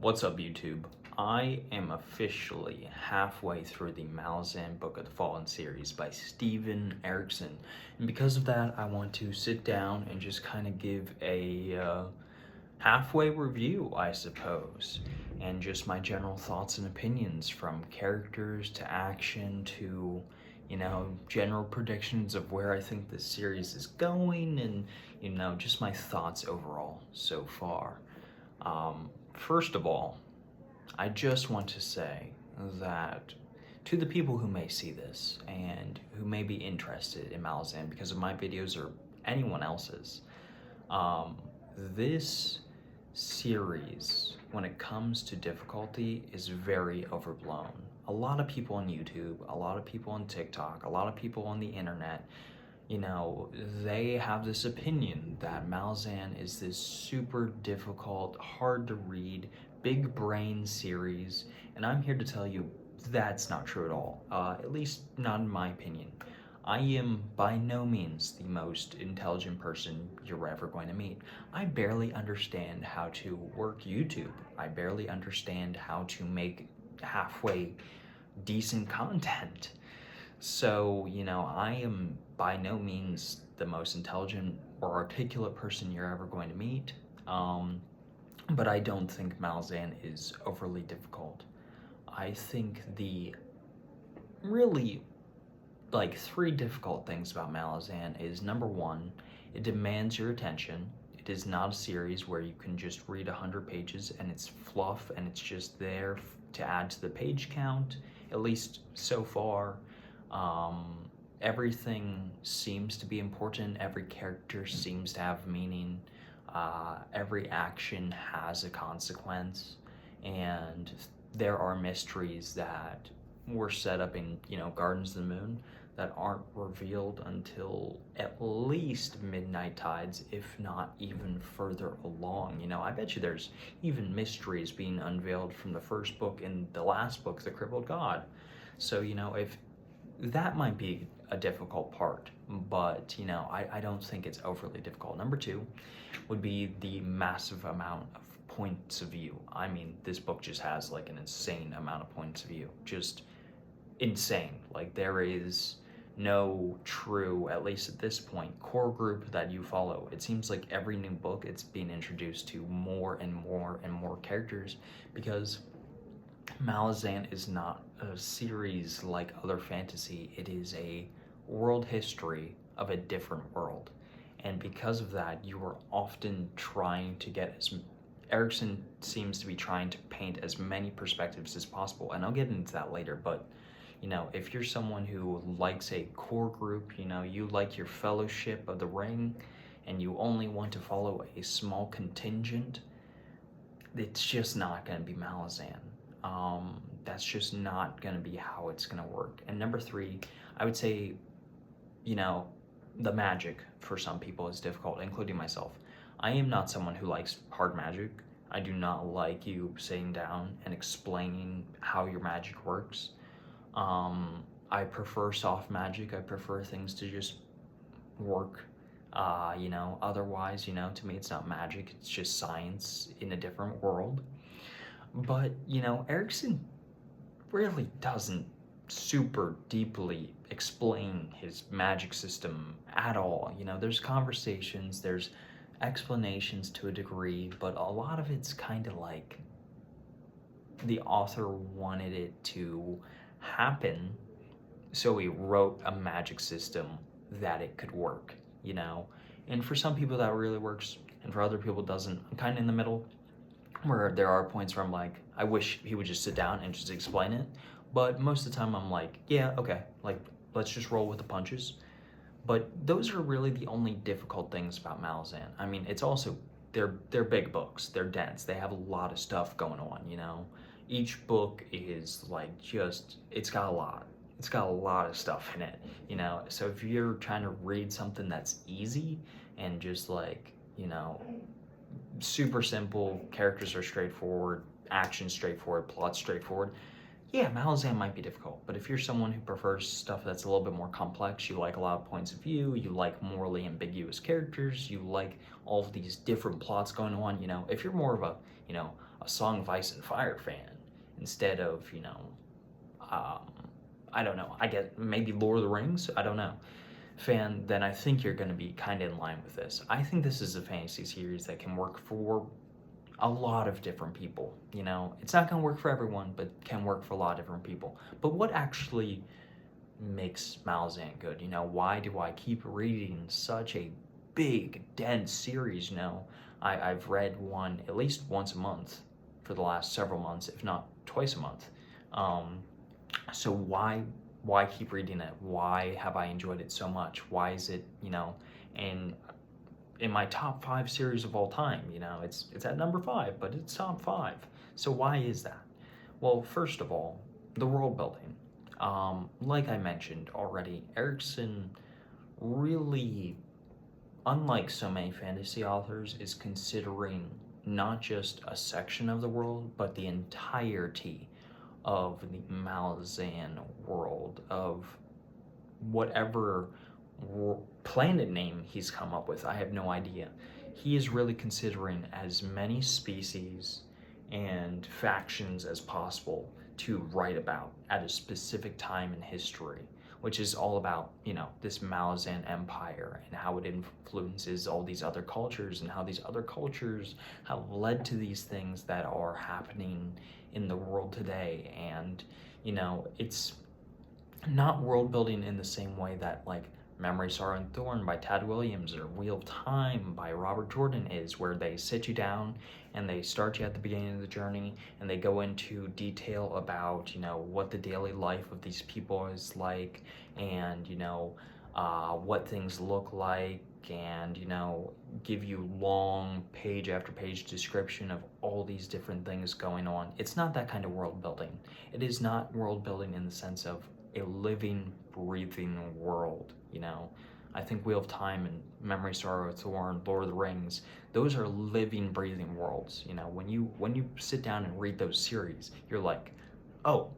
What's up, YouTube? I am officially halfway through the Malazan Book of the Fallen series by Steven Erikson, and because of that, I want to sit down and just kind of give a halfway review, I suppose, and just my general thoughts and opinions from characters to action to, general predictions of where I think this series is going and, just my thoughts overall so far. First of all, I just want to say that to the people who may see this and who may be interested in Malazan because of my videos or anyone else's, this series, when it comes to difficulty, is very overblown. A lot of people on YouTube, a lot of people on TikTok, a lot of people on the internet, they have this opinion that Malazan is this super difficult, hard to read, big brain series, and I'm here to tell you that's not true at all, at least not in my opinion. I am by no means the most intelligent person you're ever going to meet. I barely understand how to work YouTube. I barely understand how to make halfway decent content. So, I am by no means the most intelligent or articulate person you're ever going to meet, but I don't think Malazan is overly difficult. I think the really, three difficult things about Malazan is, number one, it demands your attention. It is not a series where you can just read 100 pages and it's fluff and it's just there to add to the page count, at least so far. Everything seems to be important. Every character seems to have meaning. Every action has a consequence, and there are mysteries that were set up in, Gardens of the Moon that aren't revealed until at least Midnight Tides, if not even further along. I bet you there's even mysteries being unveiled from the first book and the last book, The Crippled God. So, if that might be a difficult part, but I don't think it's overly difficult. Number two would be the massive amount of points of view. I mean, this book just has an insane amount of points of view, just insane. There is no true, at least at this point, core group that you follow. It seems like every new book it's being introduced to more and more and more characters, because Malazan is not a series like other fantasy. It is a world history of a different world. And because of that, you are often trying to get Erikson seems to be trying to paint as many perspectives as possible. And I'll get into that later, but if you're someone who likes a core group, you like your Fellowship of the Ring, and you only want to follow a small contingent, it's just not going to be Malazan. That's just not going to be how it's going to work. And number three, I would say, the magic for some people is difficult, including myself. I am not someone who likes hard magic. I do not like you sitting down and explaining how your magic works. I prefer soft magic. I prefer things to just work. Otherwise, to me, it's not magic. It's just science in a different world. But, Erikson really doesn't super deeply explain his magic system at all. There's conversations, there's explanations to a degree, but a lot of it's kind of like the author wanted it to happen, so he wrote a magic system that it could work, And for some people that really works, and for other people it doesn't. I'm kind of in the middle, where there are points where I'm like, I wish he would just sit down and just explain it. But most of the time I'm like, yeah, okay, let's just roll with the punches. But those are really the only difficult things about Malazan. I mean, it's also, they're big books, they're dense, they have a lot of stuff going on, Each book is it's got a lot. It's got a lot of stuff in it, So if you're trying to read something that's easy and just super simple, characters are straightforward, action straightforward, plot straightforward, yeah, Malazan might be difficult. But if you're someone who prefers stuff that's a little bit more complex, you like a lot of points of view, you like morally ambiguous characters, you like all of these different plots going on, if you're more of a a Song of Ice and Fire fan instead of, I don't know, I guess maybe Lord of the Rings, I don't know, fan, then I think you're going to be kind of in line with this. I think this is a fantasy series that can work for a lot of different people. It's not going to work for everyone, but can work for a lot of different people. But what actually makes Malazan good? Why do I keep reading such a big, dense series? I've read one at least once a month for the last several months, if not twice a month. So why keep reading it? Why have I enjoyed it so much? Why is it, in my top 5 series of all time? It's at number 5, but it's top 5. So why is that? Well, first of all, the world building. Like I mentioned already, Erikson really, unlike so many fantasy authors, is considering not just a section of the world, but the entirety of the Malazan world, of whatever planet name he's come up with. I have no idea. He is really considering as many species and factions as possible to write about at a specific time in history, which is all about, this Malazan empire and how it influences all these other cultures and how these other cultures have led to these things that are happening in the world today. And, it's not world building in the same way that like Memory, Sorrow, and Thorn by Tad Williams or Wheel of Time by Robert Jordan is, where they sit you down and they start you at the beginning of the journey and they go into detail about, what the daily life of these people is like, and, what things look like, and, give you long page after page description of all these different things going on. It's not that kind of world building. It is not world building in the sense of a living, breathing world. I think Wheel of Time and Memory, Sorrow, Thorn, Lord of the Rings, those are living, breathing worlds. When you sit down and read those series, you're like, oh,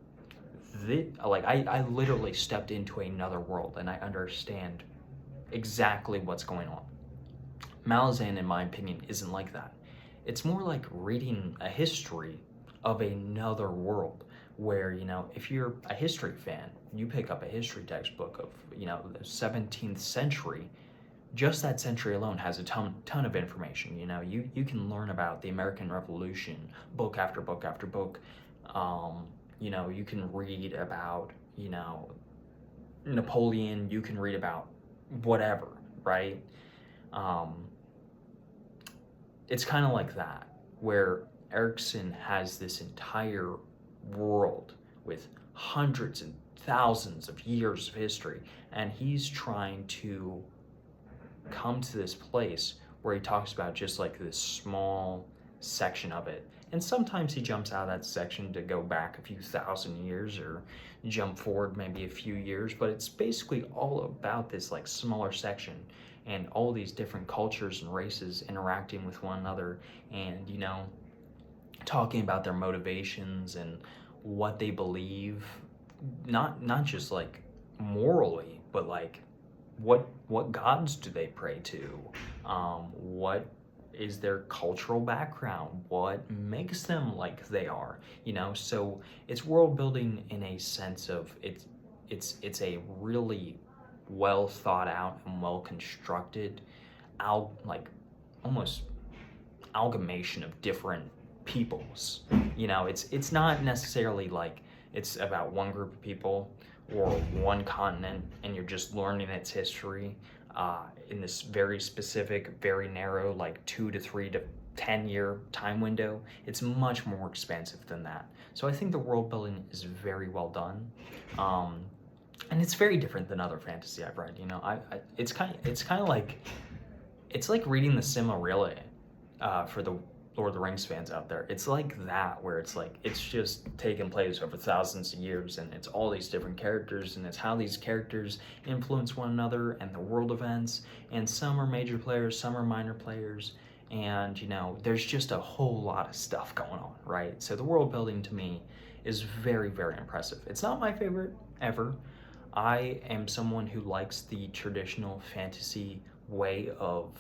I literally stepped into another world and I understand exactly what's going on. Malazan, in my opinion, isn't like that. It's more like reading a history of another world, where, if you're a history fan, you pick up a history textbook of, the 17th century, just that century alone has a ton of information. You can learn about the American Revolution, book after book after book. You can read about, Napoleon, you can read about whatever, right? It's kind of like that, where Erikson has this entire world with hundreds and thousands of years of history, and he's trying to come to this place where he talks about just like this small section of it. And sometimes he jumps out of that section to go back a few thousand years or jump forward maybe a few years, but it's basically all about this like smaller section and all these different cultures and races interacting with one another, and talking about their motivations and what they believe, not just like morally, but like what gods do they pray to, what is their cultural background, what makes them like they are, so it's world building in a sense of it's a really well thought out and well constructed almost amalgamation of different peoples. It's not necessarily like it's about one group of people or one continent and you're just learning its history in this very specific, very narrow, like 2 to 3 to 10 year time window. It's much more expansive than that. So I think the world building is very well done. And it's very different than other fantasy I've read. It's kind of like, it's like reading the Silmarillion for the Lord of the Rings fans out there. It's like that, where it's like, it's just taken place over thousands of years, and it's all these different characters, and it's how these characters influence one another and the world events, and some are major players, some are minor players, and there's just a whole lot of stuff going on, right? So the world building to me is very, very impressive. It's not my favorite ever. I am someone who likes the traditional fantasy way of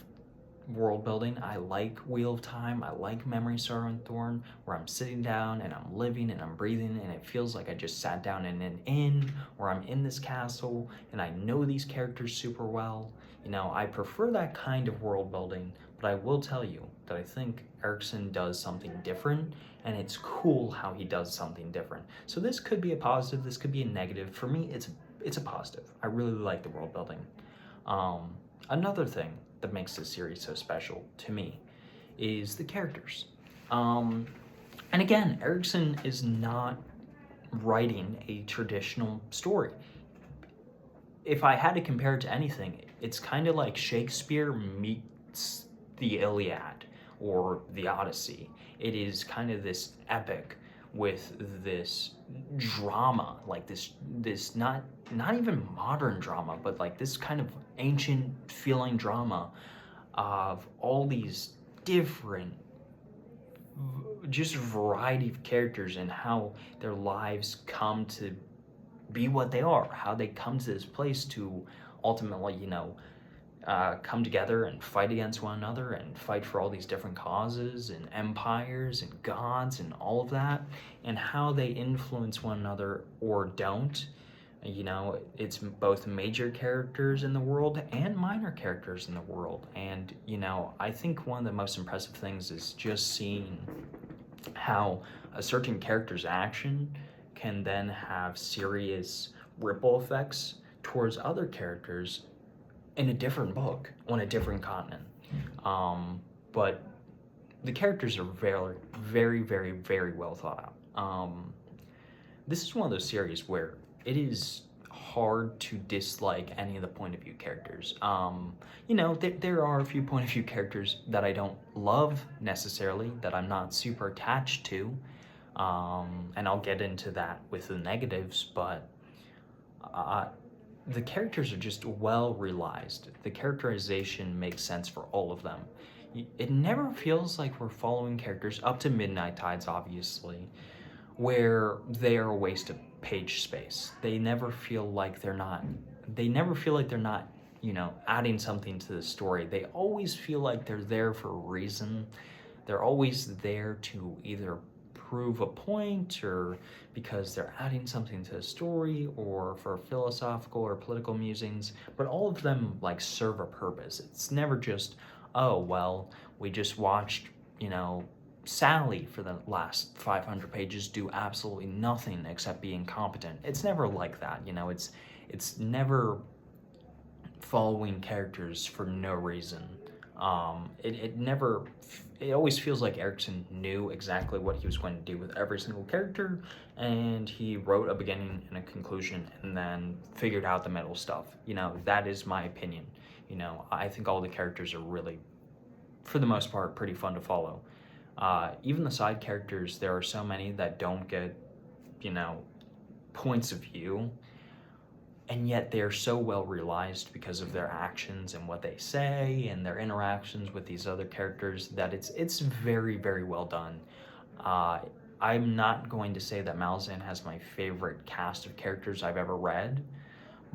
world building. I like Wheel of Time. I like Memory, Sorrow, and Thorn, where I'm sitting down and I'm living and I'm breathing, and it feels like I just sat down in an inn, or I'm in this castle and I know these characters super well. You know, I prefer that kind of world building, but I will tell you that I think Erikson does something different, and it's cool how he does something different. So this could be a positive, this could be a negative. For me, it's a positive. I really like the world building. Another thing that makes this series so special to me is the characters. And again, Erikson is not writing a traditional story. If I had to compare it to anything, it's kind of like Shakespeare meets the Iliad or the Odyssey. It is kind of this epic with this drama, like this not even modern drama, but like this kind of ancient feeling drama of all these different just variety of characters and how their lives come to be what they are, how they come to this place to ultimately, come together and fight against one another and fight for all these different causes and empires and gods and all of that, and how they influence one another or don't. It's both major characters in the world and minor characters in the world. And, I think one of the most impressive things is just seeing how a certain character's action can then have serious ripple effects towards other characters in a different book on a different continent. But the characters are very, very, very, very well thought out. This is one of those series where it is hard to dislike any of the point of view characters. There are a few point of view characters that I don't love necessarily, that I'm not super attached to, and I'll get into that with the negatives, but the characters are just well realized. The characterization makes sense for all of them. It never feels like we're following characters up to Midnight Tides, obviously, where they are a waste of page space. They never feel like they're not, adding something to the story. They always feel like they're there for a reason. They're always there to either prove a point, or because they're adding something to the story, or for philosophical or political musings, but all of them serve a purpose. It's never just, oh, well, we just watched, Sally for the last 500 pages do absolutely nothing except be incompetent. It's never like that, it's never following characters for no reason. It always feels like Erikson knew exactly what he was going to do with every single character, and he wrote a beginning and a conclusion and then figured out the middle stuff. That is my opinion. I think all the characters are really, for the most part, pretty fun to follow. Even the side characters, there are so many that don't get, points of view, and yet they're so well realized because of their actions and what they say and their interactions with these other characters that it's very, very well done. I'm not going to say that Malazan has my favorite cast of characters I've ever read,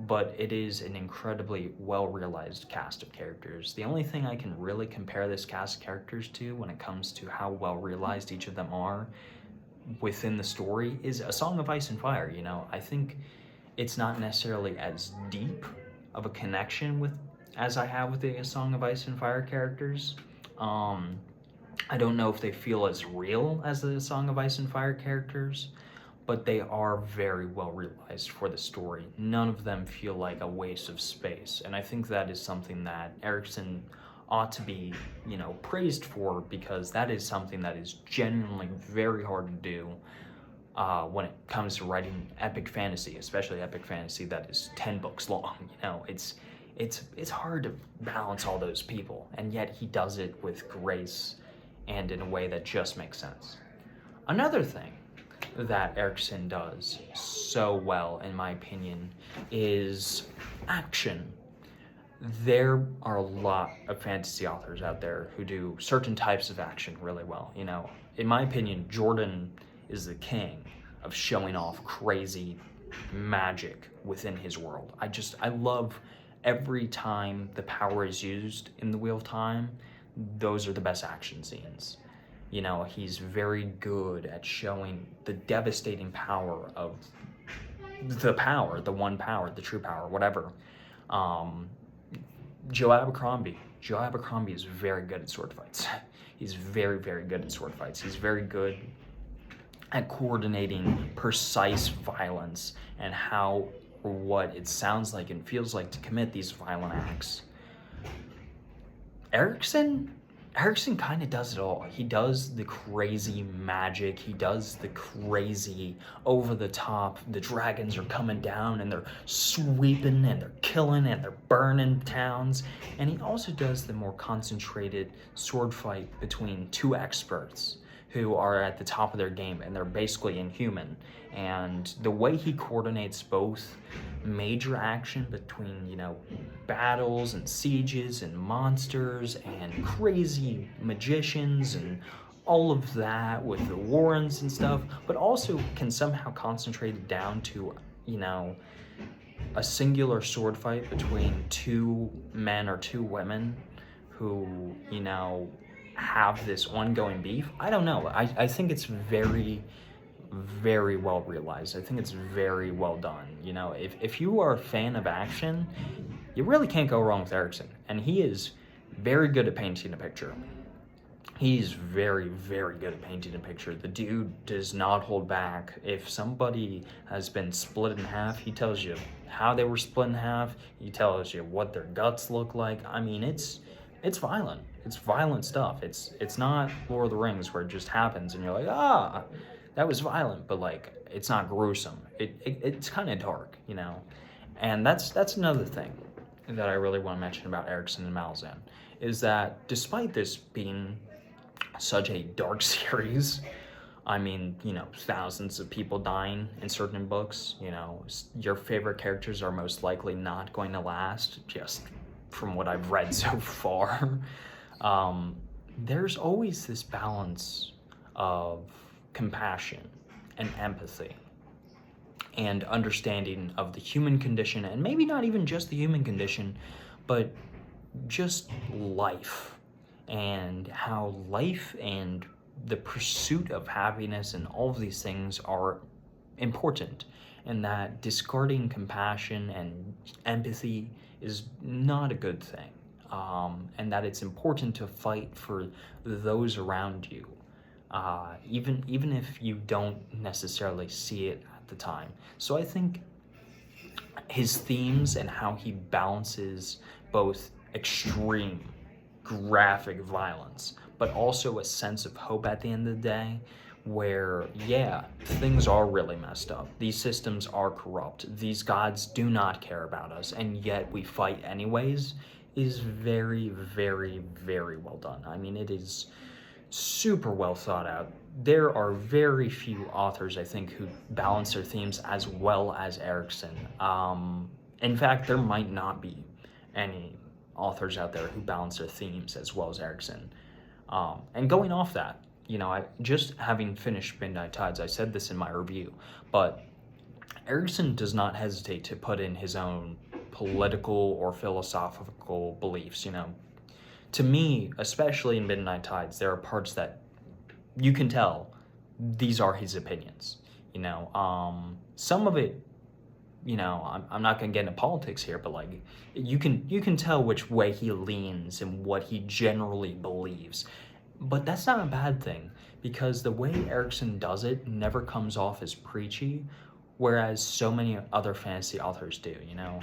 but it is an incredibly well-realized cast of characters. The only thing I can really compare this cast of characters to when it comes to how well-realized each of them are within the story is A Song of Ice and Fire. I think it's not necessarily as deep of a connection as I have with the A Song of Ice and Fire characters. I don't know if they feel as real as the Song of Ice and Fire characters, but they are very well realized for the story. None of them feel like a waste of space, and I think that is something that Erikson ought to be, praised for, because that is something that is genuinely very hard to do when it comes to writing epic fantasy, especially epic fantasy that is 10 books long. It's hard to balance all those people, and yet he does it with grace and in a way that just makes sense. Another thing that Erikson does so well, in my opinion, is action. There are a lot of fantasy authors out there who do certain types of action really well. In my opinion, Jordan is the king of showing off crazy magic within his world. I love every time the power is used in the Wheel of Time, those are the best action scenes. You know, he's very good at showing the devastating power of the one power, the true power, whatever. Joe Abercrombie. Joe Abercrombie is very good at sword fights. He's very, very good at sword fights. He's very good at coordinating precise violence and how or what it sounds like and feels like to commit these violent acts. Erikson kind of does it all. He does the crazy magic. He does the crazy over the top. The dragons are coming down and they're sweeping and they're killing and they're burning towns. And he also does the more concentrated sword fight between two experts who are at the top of their game and they're basically inhuman. And the way he coordinates both major action between, you know, battles and sieges and monsters and crazy magicians and all of that with the Warrens and stuff, but also can somehow concentrate it down to, you know, a singular sword fight between two men or two women who, you know, have this ongoing beef. I don't know. I think it's very, very well realized. I think it's very well done. You know, if you are a fan of action, you really can't go wrong with Erikson. And he is very good at painting a picture. He's very, very good at painting a picture. The dude does not hold back. If somebody has been split in half, he tells you how they were split in half. He tells you what their guts look like. I mean, it's violent. It's violent stuff. It's not Lord of the Rings where it just happens and you're like, ah, that was violent, but like it's not gruesome. It's kind of dark, you know. And that's another thing that I really want to mention about Erikson and Malazan is that despite this being such a dark series, I mean, you know, thousands of people dying in certain books, you know, your favorite characters are most likely not going to last, just from what I've read so far. There's always this balance of compassion and empathy and understanding of the human condition, and maybe not even just the human condition, but just life, and how life and the pursuit of happiness and all of these things are important, and that discarding compassion and empathy is not a good thing, and that it's important to fight for those around you, even if you don't necessarily see it at the time. So I think his themes and how he balances both extreme graphic violence, but also a sense of hope at the end of the day, where, yeah, things are really messed up. These systems are corrupt. These gods do not care about us, and yet we fight anyways, is very, very, very well done. I mean, it is super well thought out. There are very few authors, I think, who balance their themes as well as Erikson. In fact, there might not be any authors out there who balance their themes as well as Erikson. And going off that, you know, I just having finished Midnight Tides, I said this in my review, but Erikson does not hesitate to put in his own political or philosophical beliefs, you know. To me, especially in Midnight Tides, there are parts that you can tell these are his opinions, you know. Some of it, you know, I'm not gonna get into politics here, but like you can tell which way he leans and what he generally believes. But that's not a bad thing, because the way Erikson does it never comes off as preachy, whereas so many other fantasy authors do, you know.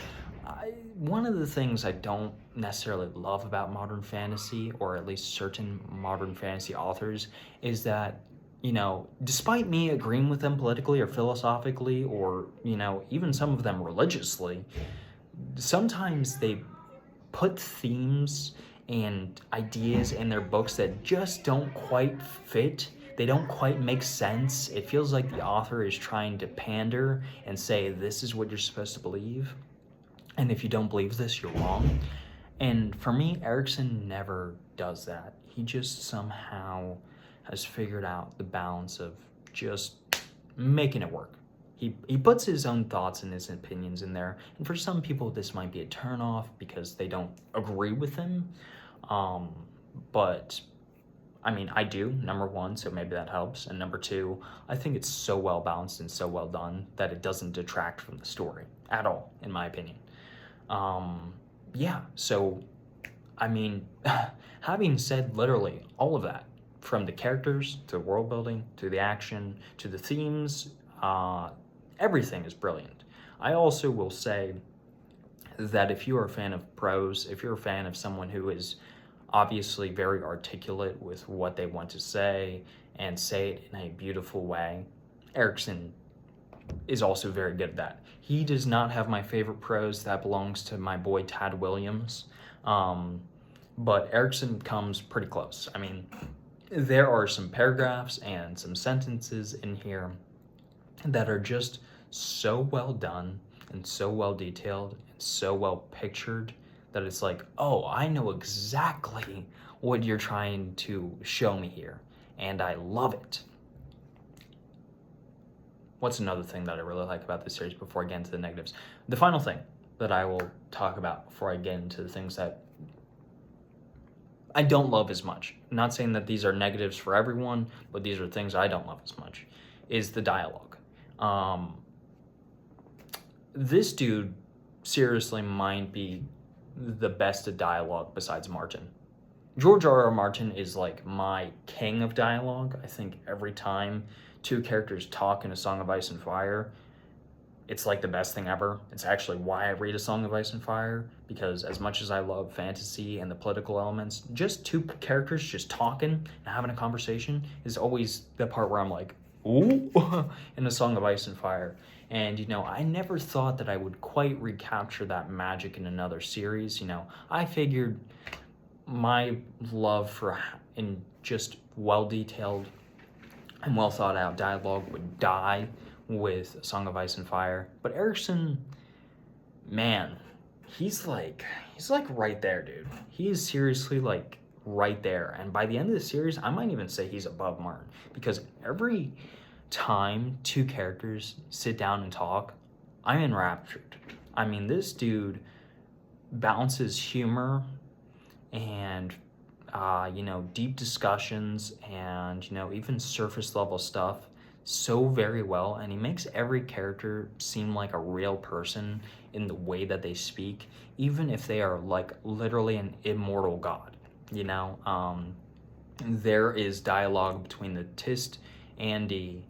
One of the things I don't necessarily love about modern fantasy, or at least certain modern fantasy authors, is that, you know, despite me agreeing with them politically or philosophically, or, you know, even some of them religiously, sometimes they put themes and ideas in their books that just don't quite fit. They don't quite make sense. It feels like the author is trying to pander and say, this is what you're supposed to believe, and if you don't believe this, you're wrong. And for me, Erikson never does that. He just somehow has figured out the balance of just making it work. He puts his own thoughts and his opinions in there, and for some people this might be a turnoff because they don't agree with him. but I mean, I do, number one, so maybe that helps. And number two, I think it's so well balanced and so well done that it doesn't detract from the story at all, in my opinion. Yeah, so, I mean, having said literally all of that, from the characters to the world building to the action to the themes, everything is brilliant. I also will say that if you're a fan of prose, if you're a fan of someone who is obviously very articulate with what they want to say and say it in a beautiful way, Erikson is also very good at that. He does not have my favorite prose. That belongs to my boy Tad Williams. But Erikson comes pretty close. I mean, there are some paragraphs and some sentences in here that are just so well done and so well detailed and so well pictured that it's like, oh, I know exactly what you're trying to show me here, and I love it. What's another thing that I really like about this series before I get into the negatives? The final thing that I will talk about before I get into the things that I don't love as much, I'm not saying that these are negatives for everyone, but these are things I don't love as much, is the dialogue. This dude seriously might be the best at dialogue besides Martin. George R.R. Martin is like my king of dialogue. I think every time two characters talk in A Song of Ice and Fire, it's like the best thing ever. It's actually why I read A Song of Ice and Fire, because as much as I love fantasy and the political elements, just two characters just talking and having a conversation is always the part where I'm like, ooh, in A Song of Ice and Fire. And, you know, I never thought that I would quite recapture that magic in another series. You know, I figured my love for in just well-detailed and well-thought-out dialogue would die with A Song of Ice and Fire. But Erikson, man, he's like right there, dude. He is seriously like right there. And by the end of the series, I might even say he's above Martin, because every time two characters sit down and talk, I'm enraptured. I mean, this dude balances humor and you know, deep discussions and, you know, even surface level stuff so very well, and he makes every character seem like a real person in the way that they speak, even if they are like literally an immortal god. You know, there is dialogue between the Tist, Andy,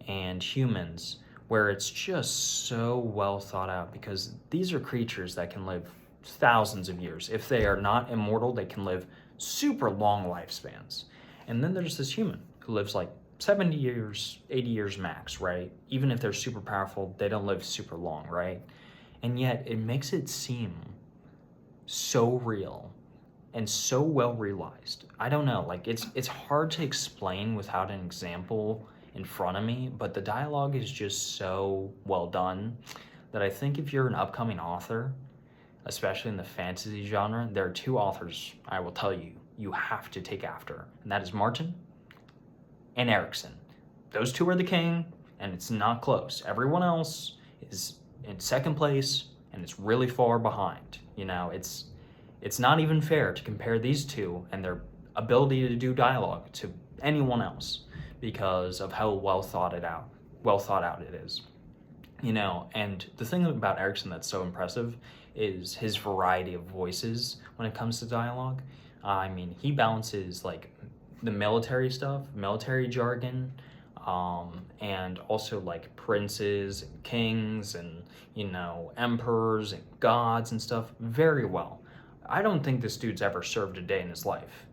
and humans where it's just so well thought out, because these are creatures that can live thousands of years. If they are not immortal, they can live super long lifespans. And then there's this human who lives like 70 years, 80 years max, right? Even if they're super powerful, they don't live super long, right? And yet it makes it seem so real and so well realized. I don't know, like it's hard to explain without an example in front of me, but the dialogue is just so well done that I think if you're an upcoming author, especially in the fantasy genre, there are two authors I will tell you you have to take after, and that is Martin and Erikson. Those two are the king, and it's not close. Everyone else is in second place, and it's really far behind. You know, it's not even fair to compare these two and their ability to do dialogue to anyone else, because of how well thought out it is. You know, and the thing about Erikson that's so impressive is his variety of voices when it comes to dialogue. I mean, he balances like the military stuff, military jargon, and also like princes and kings and, you know, emperors and gods and stuff very well. I don't think this dude's ever served a day in his life.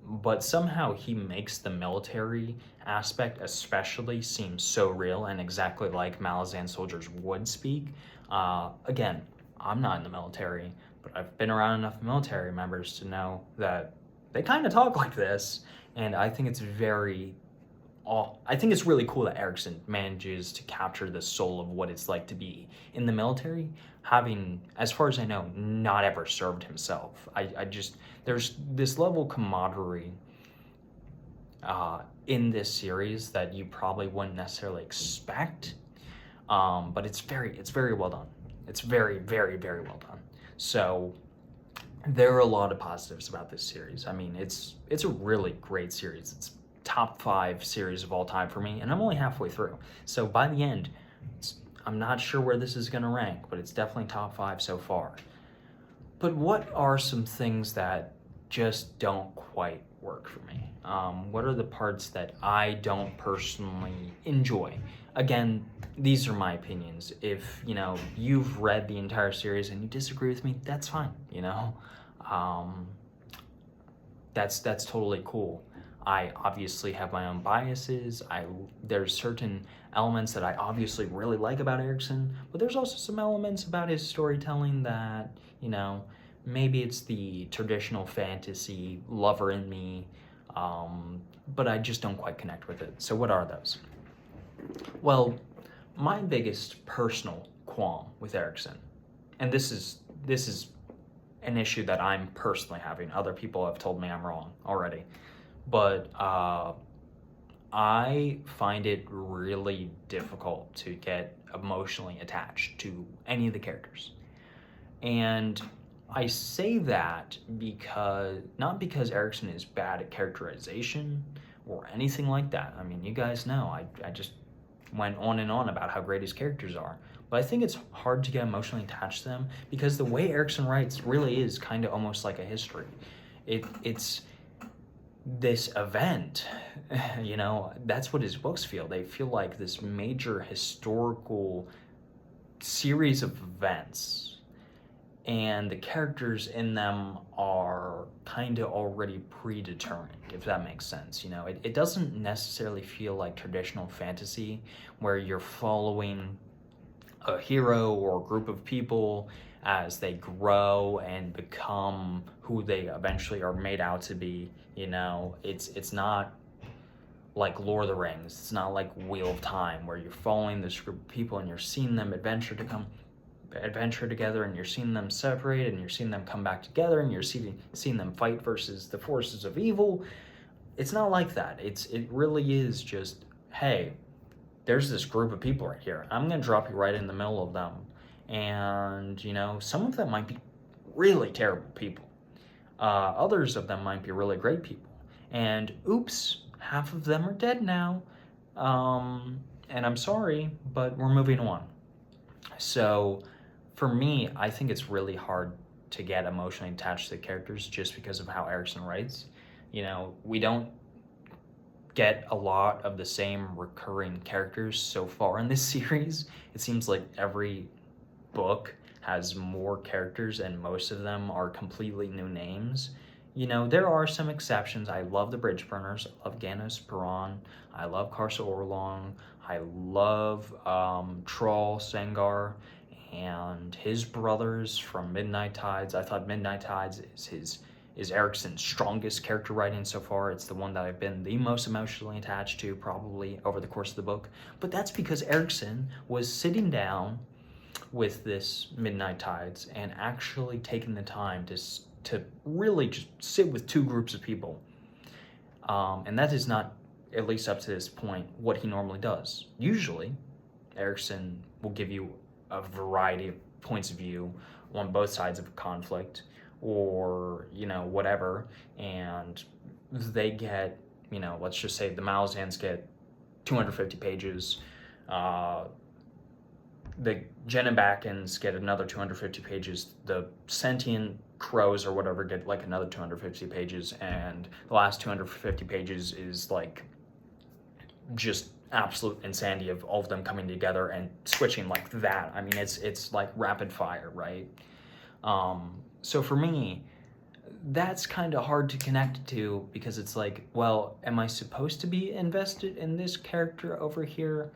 But somehow he makes the military aspect especially seem so real and exactly like Malazan soldiers would speak. Again, I'm not in the military, but I've been around enough military members to know that they kind of talk like this, and I think it's really cool that Erikson manages to capture the soul of what it's like to be in the military, having, as far as I know, not ever served himself. There's this level of camaraderie in this series that you probably wouldn't necessarily expect, but it's very well done. It's very, very, very well done. So there are a lot of positives about this series. I mean, it's a really great series. It's top 5 series of all time for me, and I'm only halfway through. So by the end, I'm not sure where this is going to rank, but it's definitely top 5 so far. But what are some things that just don't quite work for me? What are the parts that I don't personally enjoy? Again, these are my opinions. If you've read the entire series and you disagree with me, that's fine. Um, that's totally cool. I obviously have my own biases. There's certain elements that I obviously really like about Erikson, but there's also some elements about his storytelling that, maybe it's the traditional fantasy lover in me, but I just don't quite connect with it. So what are those? Well, my biggest personal qualm with Erikson, and this is an issue that I'm personally having. Other people have told me I'm wrong already, but I find it really difficult to get emotionally attached to any of the characters. And I say that not because Erikson is bad at characterization or anything like that. I mean, you guys know, I just went on and on about how great his characters are. But I think it's hard to get emotionally attached to them because the way Erikson writes really is kind of almost like a history. It's this event, that's what his books feel. They feel like this major historical series of events, and the characters in them are kind of already predetermined, if that makes sense. It doesn't necessarily feel like traditional fantasy where you're following a hero or a group of people as they grow and become who they eventually are made out to be. It's not like Lord of the Rings. It's not like Wheel of Time where you're following this group of people and you're seeing them adventure together, and you're seeing them separate, and you're seeing them come back together, and you're seeing them fight versus the forces of evil. It's not like that. It really is just, hey, there's this group of people right here. I'm going to drop you right in the middle of them. And, some of them might be really terrible people. Others of them might be really great people. And oops, half of them are dead now. And I'm sorry, but we're moving on. So for me, I think it's really hard to get emotionally attached to the characters just because of how Erikson writes. We don't get a lot of the same recurring characters so far in this series. It seems like every book has more characters and most of them are completely new names. There are some exceptions. I love the Bridge Burners. I love Ganos Perron. I love Karsa Orlong. I love Troll Sengar and his brothers from Midnight Tides. I thought Midnight Tides is Erikson's strongest character writing so far. It's the one that I've been the most emotionally attached to probably over the course of the book. But that's because Erikson was sitting down with this Midnight Tides and actually taking the time to really just sit with two groups of people. And that is not, at least up to this point, what he normally does. Usually, Erikson will give you a variety of points of view on both sides of a conflict, or whatever, and they get, let's just say the Malazans get 250 pages, the Genebacans get another 250 pages, the sentient crows or whatever get like another 250 pages, and the last 250 pages is like just absolute insanity of all of them coming together and switching like that. I mean, it's like rapid fire, right? So for me, that's kind of hard to connect to because it's like, well, am I supposed to be invested in this character over here,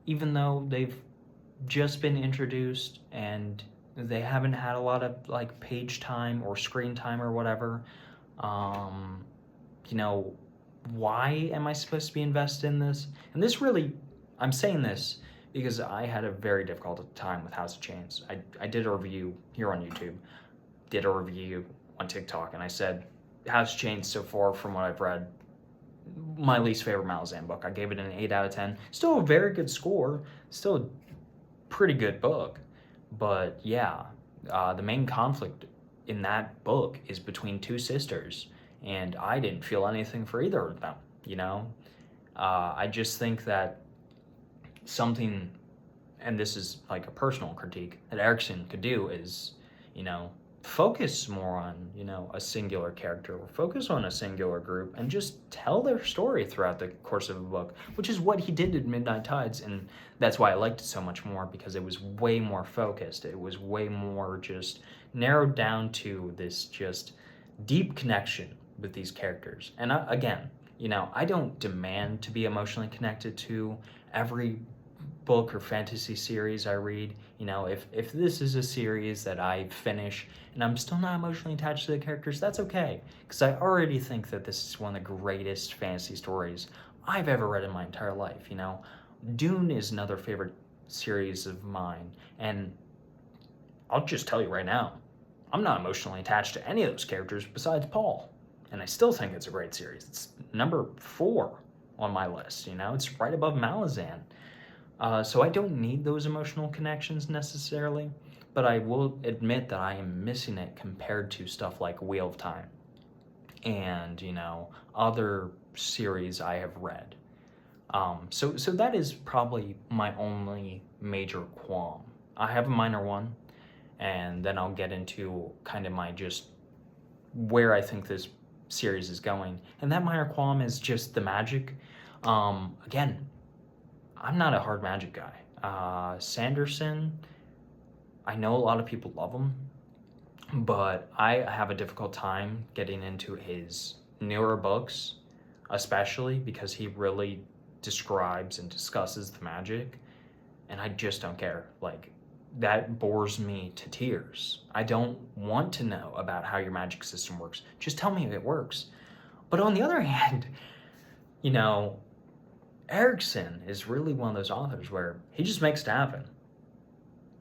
even though they've just been introduced and they haven't had a lot of like page time or screen time or whatever? Why am I supposed to be invested in this? And this really, I'm saying this because I had a very difficult time with House of Chains. I did a review here on YouTube, did a review on TikTok, and I said, House of Chains so far from what I've read, my least favorite Malazan book. I gave it an 8 out of 10. Still a very good score, still a pretty good book. But yeah, the main conflict in that book is between two sisters, and I didn't feel anything for either of them, you know? I just think that something, and this is like a personal critique, that Erikson could do is, you know, focus more on, you know, a singular character or focus on a singular group and just tell their story throughout the course of a book, which is what he did in Midnight Tides. And that's why I liked it so much more, because it was way more focused. It was way more just narrowed down to this just deep connection with these characters. And again, you know, I don't demand to be emotionally connected to every book or fantasy series I read. You know, if this is a series that I finish and I'm still not emotionally attached to the characters, that's okay, because I already think that this is one of the greatest fantasy stories I've ever read in my entire life. You know, Dune is another favorite series of mine, and I'll just tell you right now, I'm not emotionally attached to any of those characters besides Paul, and I still think it's a great series. It's number 4 on my list, you know, it's right above Malazan. So I don't need those emotional connections necessarily, but I will admit that I am missing it compared to stuff like Wheel of Time and, you know, other series I have read. So that is probably my only major qualm. I have a minor one, and then I'll get into kind of my just where I think this series is going. And that minor qualm is just the magic. Again, I'm not a hard magic guy. Sanderson, I know a lot of people love him, but I have a difficult time getting into his newer books, especially because he really describes and discusses the magic, and I just don't care. Like, that bores me to tears. I don't want to know about how your magic system works. Just tell me if it works. But on the other hand, you know, Erikson is really one of those authors where he just makes it happen.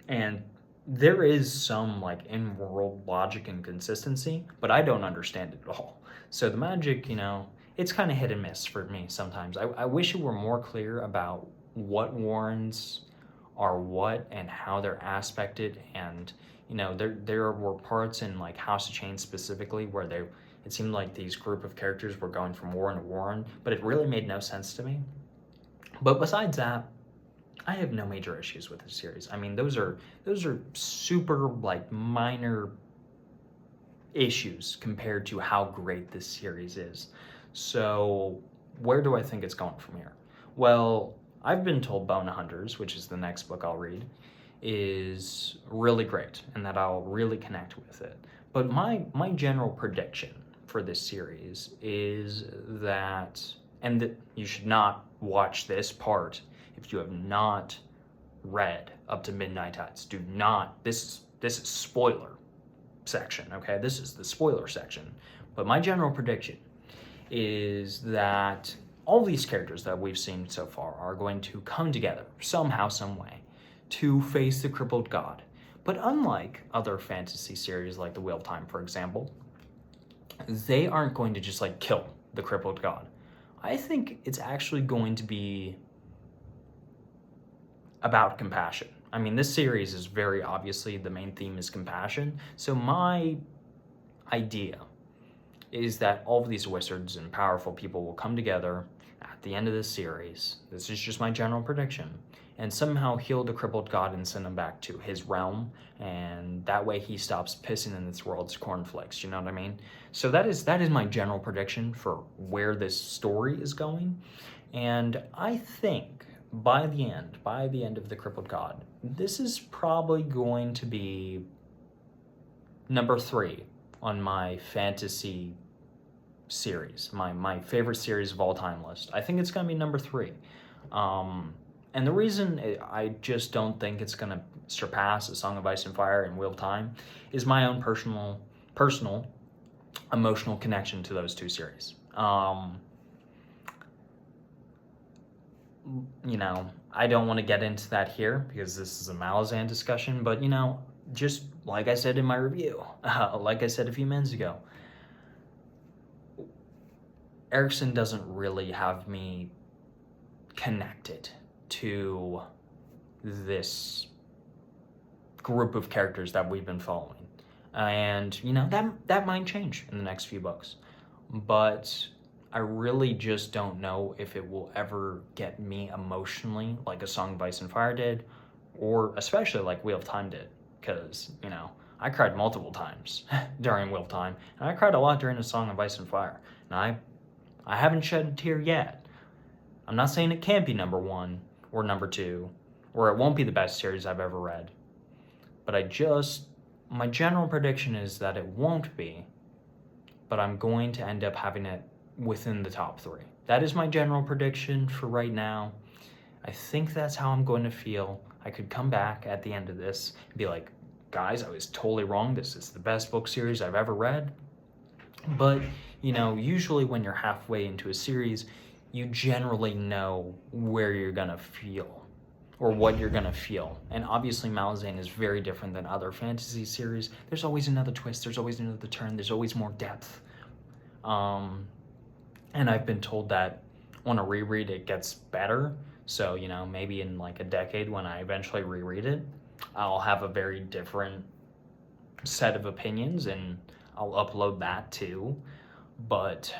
And there is some like in-world logic and consistency, but I don't understand it at all. So the magic, you know, it's kind of hit and miss for me sometimes. I wish it were more clear about what warrants are what and how they're aspected. And, you know, there were parts in like House of Chains specifically where it seemed like these group of characters were going from warren to warren, but it really made no sense to me. But besides that, I have no major issues with the series. I mean, those are super like minor issues compared to how great this series is. So where do I think it's going from here? Well, I've been told Bone Hunters, which is the next book I'll read, is really great and that I'll really connect with it. But my general prediction for this series is that, and that you should not watch this part if you have not read up to Midnight Tides. Do not, this is spoiler section, okay? This is the spoiler section. But my general prediction is that all these characters that we've seen so far are going to come together somehow, some way, to face the crippled god. But unlike other fantasy series like The Wheel of Time, for example, they aren't going to just like kill the crippled god. I think it's actually going to be about compassion. I mean, this series is very obviously, the main theme is compassion. So my idea is that all of these wizards and powerful people will come together at the end of this series. This is just my general prediction. And somehow heal the crippled god and send him back to his realm. And that way he stops pissing in this world's cornflakes, you know what I mean? So that is my general prediction for where this story is going. And I think by the end of the crippled god, this is probably going to be number 3 on my fantasy series, my favorite series of all time list. I think it's going to be number 3. And the reason I just don't think it's going to surpass A Song of Ice and Fire and Wheel of Time is my own personal emotional connection to those two series. You know, I don't want to get into that here because this is a Malazan discussion, but, you know, just like I said in my review, like I said a few minutes ago, Erikson doesn't really have me connected to this group of characters that we've been following. And, you know, that might change in the next few books. But I really just don't know if it will ever get me emotionally like A Song of Ice and Fire did, or especially like Wheel of Time did. Because, you know, I cried multiple times during Wheel of Time, and I cried a lot during A Song of Ice and Fire. And I haven't shed a tear yet. I'm not saying it can't be number one or number two, or it won't be the best series I've ever read. But my general prediction is that it won't be, but I'm going to end up having it within the top 3. That is my general prediction for right now. I think that's how I'm going to feel. I could come back at the end of this and be like, guys, I was totally wrong. This is the best book series I've ever read. But, you know, usually when you're halfway into a series, you generally know where you're going to feel or what you're going to feel. And obviously Malazan is very different than other fantasy series. There's always another twist. There's always another turn. There's always more depth. And I've been told that on a reread it gets better. So, you know, maybe in like a decade when I eventually reread it, I'll have a very different set of opinions and I'll upload that too. But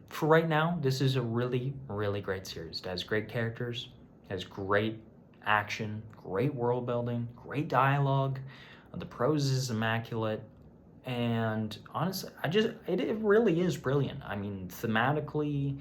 for right now, this is a really, really great series. It has great characters, it has great action, great world building, great dialogue. The prose is immaculate. And honestly, it really is brilliant. I mean, thematically,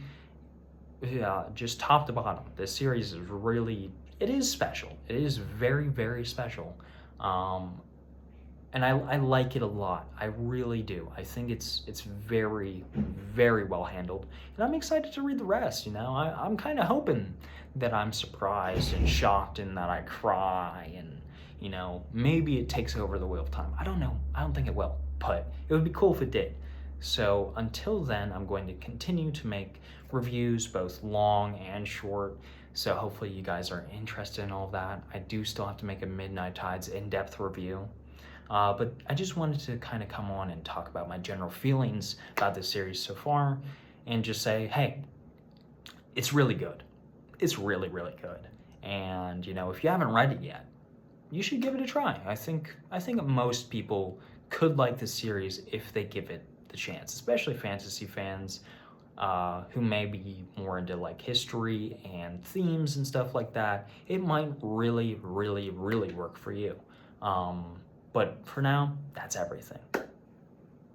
yeah, just top to bottom, this series is really, it is special. It is very, very special. And I like it a lot. I really do. I think it's very, very well handled. And I'm excited to read the rest, you know? I'm kind of hoping that I'm surprised and shocked and that I cry and, you know, maybe it takes over the Wheel of Time. I don't know. I don't think it will, but it would be cool if it did. So until then, I'm going to continue to make reviews, both long and short. So hopefully you guys are interested in all of that. I do still have to make a Midnight Tides in-depth review. But I just wanted to kind of come on and talk about my general feelings about this series so far and just say, hey, it's really good. It's really, really good. And, you know, if you haven't read it yet, you should give it a try. I think most people could like this series if they give it the chance, especially fantasy fans who may be more into like history and themes and stuff like that. It might really, really, really work for you. But for now, that's everything.